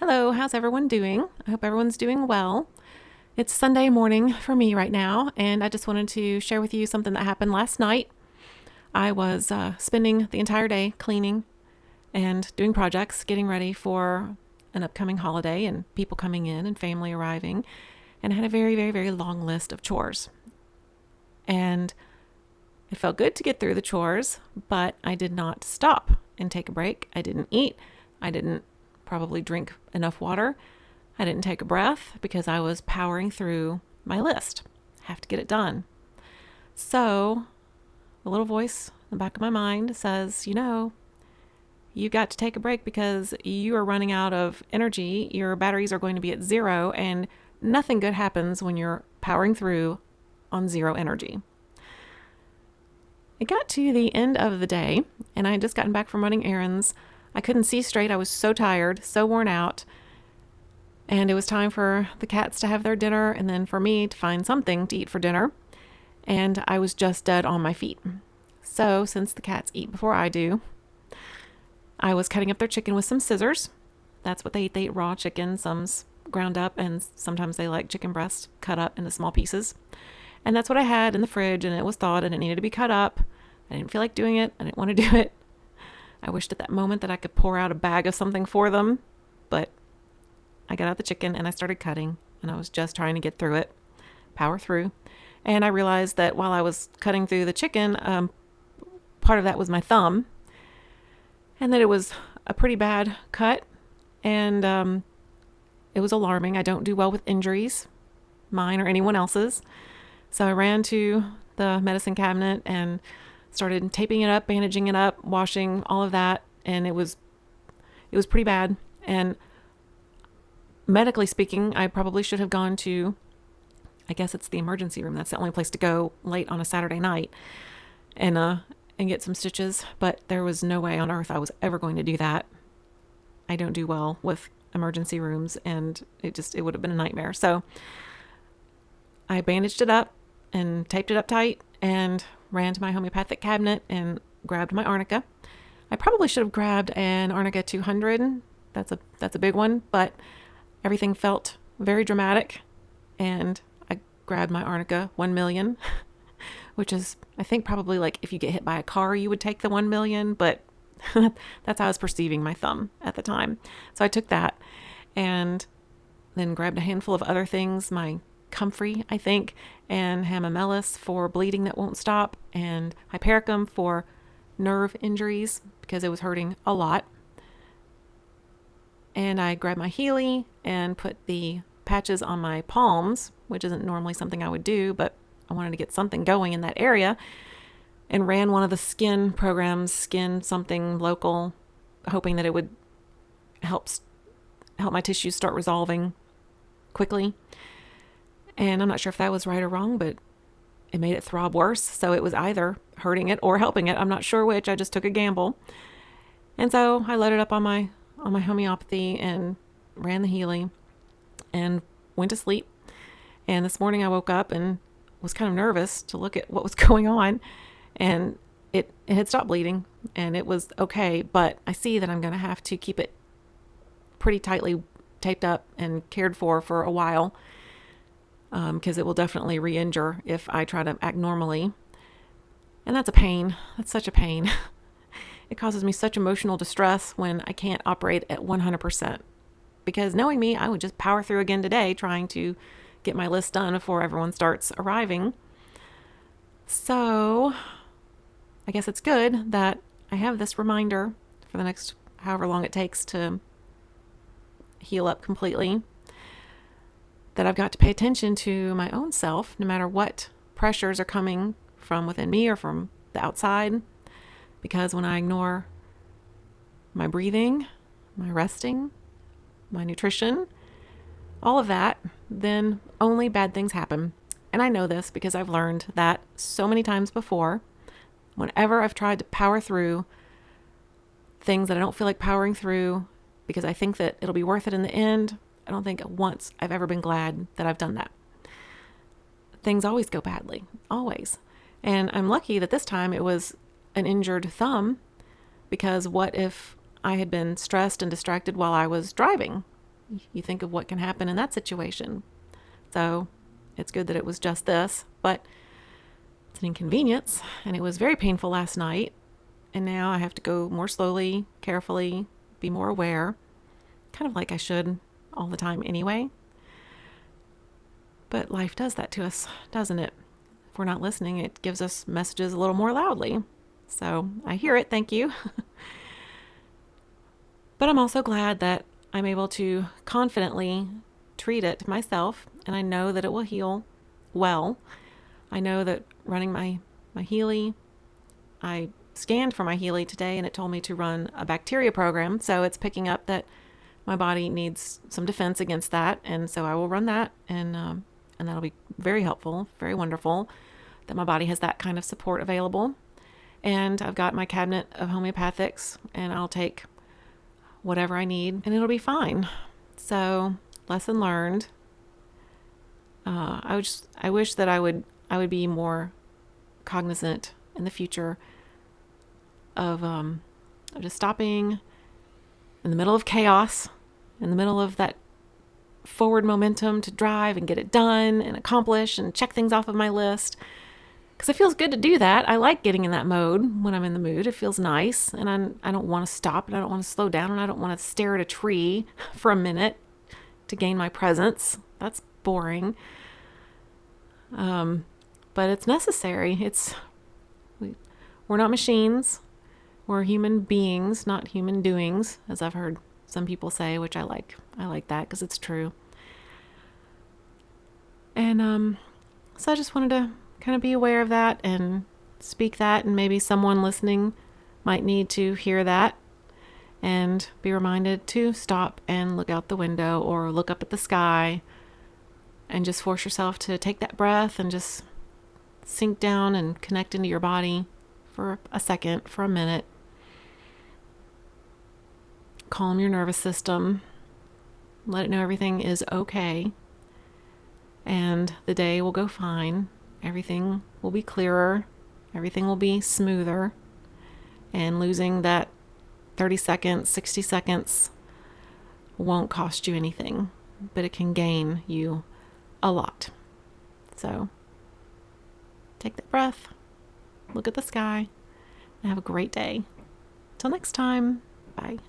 Hello, how's everyone doing? I hope everyone's doing well. It's Sunday morning for me right now, and I just wanted to share with you something that happened last night. I was spending the entire day cleaning and doing projects, getting ready for an upcoming holiday and people coming in and family arriving, and I had a very, very, very long list of chores. And it felt good to get through the chores, but I did not stop and take a break. I didn't eat. I didn't probably drink enough water. I didn't take a breath because I was powering through my list. Have to get it done. So the little voice in the back of my mind says, you got to take a break because you are running out of energy. Your batteries are going to be at zero, and nothing good happens when you're powering through on zero energy. It got to the end of the day, and I had just gotten back from running errands. I couldn't see straight. I was so tired, so worn out. And it was time for the cats to have their dinner and then for me to find something to eat for dinner. And I was just dead on my feet. So since the cats eat before I do, I was cutting up their chicken with some scissors. That's what they eat. They eat raw chicken. Some's ground up, and sometimes they like chicken breast cut up into small pieces. And that's what I had in the fridge, and it was thawed and it needed to be cut up. I didn't feel like doing it. I didn't want to do it. I wished at that moment that I could pour out a bag of something for them, but I got out the chicken and I started cutting, and I was just trying to get through it, power through. And I realized that while I was cutting through the chicken, part of that was my thumb, and that it was a pretty bad cut, and it was alarming. I don't do well with injuries, mine or anyone else's. So I ran to the medicine cabinet and started taping it up, bandaging it up, washing, all of that, and it was pretty bad. And medically speaking, I probably should have gone to, I guess it's the emergency room. That's the only place to go late on a Saturday night and get some stitches, but there was no way on earth I was ever going to do that. I don't do well with emergency rooms, and it would have been a nightmare. So I bandaged it up and taped it up tight and ran to my homeopathic cabinet and grabbed my Arnica. I probably should have grabbed an Arnica 200. That's a big one, but everything felt very dramatic, and I grabbed my Arnica 1 million, which is, I think, probably like if you get hit by a car, you would take the 1 million, but that's how I was perceiving my thumb at the time. So I took that and then grabbed a handful of other things, my comfrey, I think, and hamamelis for bleeding that won't stop, and Hypericum for nerve injuries because it was hurting a lot. And I grabbed my Healy and put the patches on my palms, which isn't normally something I would do, but I wanted to get something going in that area, and ran one of the skin programs, skin something local, hoping that it would help my tissues start resolving quickly. And I'm not sure if that was right or wrong, but it made it throb worse. So it was either hurting it or helping it. I'm not sure which. I just took a gamble. And so I loaded up on my homeopathy and ran the Healy and went to sleep. And this morning I woke up and was kind of nervous to look at what was going on. And it had stopped bleeding and it was okay. But I see that I'm going to have to keep it pretty tightly taped up and cared for a while. Because it will definitely re-injure if I try to act normally. And that's a pain. That's such a pain. It causes me such emotional distress when I can't operate at 100%. Because knowing me, I would just power through again today trying to get my list done before everyone starts arriving. So I guess it's good that I have this reminder for the next however long it takes to heal up completely, that I've got to pay attention to my own self, no matter what pressures are coming from within me or from the outside. Because when I ignore my breathing, my resting, my nutrition, all of that, then only bad things happen. And I know this because I've learned that so many times before. Whenever I've tried to power through things that I don't feel like powering through because I think that it'll be worth it in the end, I don't think once I've ever been glad that I've done that. Things always go badly, always. And I'm lucky that this time it was an injured thumb, because what if I had been stressed and distracted while I was driving? you think of what can happen in that situation. So it's good that it was just this, but it's an inconvenience, and it was very painful last night. And now I have to go more slowly, carefully, be more aware, kind of like I should all the time anyway. But life does that to us, doesn't it? If we're not listening, it gives us messages a little more loudly. So I hear it, thank you. But I'm also glad that I'm able to confidently treat it myself, and I know that it will heal well. I know that running my Healy, I scanned for my Healy today, and it told me to run a bacteria program, so it's picking up that my body needs some defense against that, and so I will run that, and that'll be very helpful, very wonderful that my body has that kind of support available. And I've got my cabinet of homeopathics, and I'll take whatever I need, and it'll be fine. So, lesson learned. I wish that I would be more cognizant in the future of just stopping in the middle of chaos, in the middle of that forward momentum to drive and get it done and accomplish and check things off of my list. Because it feels good to do that. I like getting in that mode when I'm in the mood. It feels nice, and I don't want to stop, and I don't want to slow down, and I don't want to stare at a tree for a minute to gain my presence. That's boring. But it's necessary. We're not machines. We're human beings, not human doings, as I've heard some people say, which I like. I like that because it's true. And so I just wanted to kind of be aware of that and speak that, and maybe someone listening might need to hear that and be reminded to stop and look out the window or look up at the sky and just force yourself to take that breath and just sink down and connect into your body for a second, for a minute. Calm your nervous system. Let it know everything is okay. And the day will go fine. Everything will be clearer. Everything will be smoother. And losing that 30 seconds, 60 seconds won't cost you anything, but it can gain you a lot. So take that breath, look at the sky, and have a great day. Till next time, bye.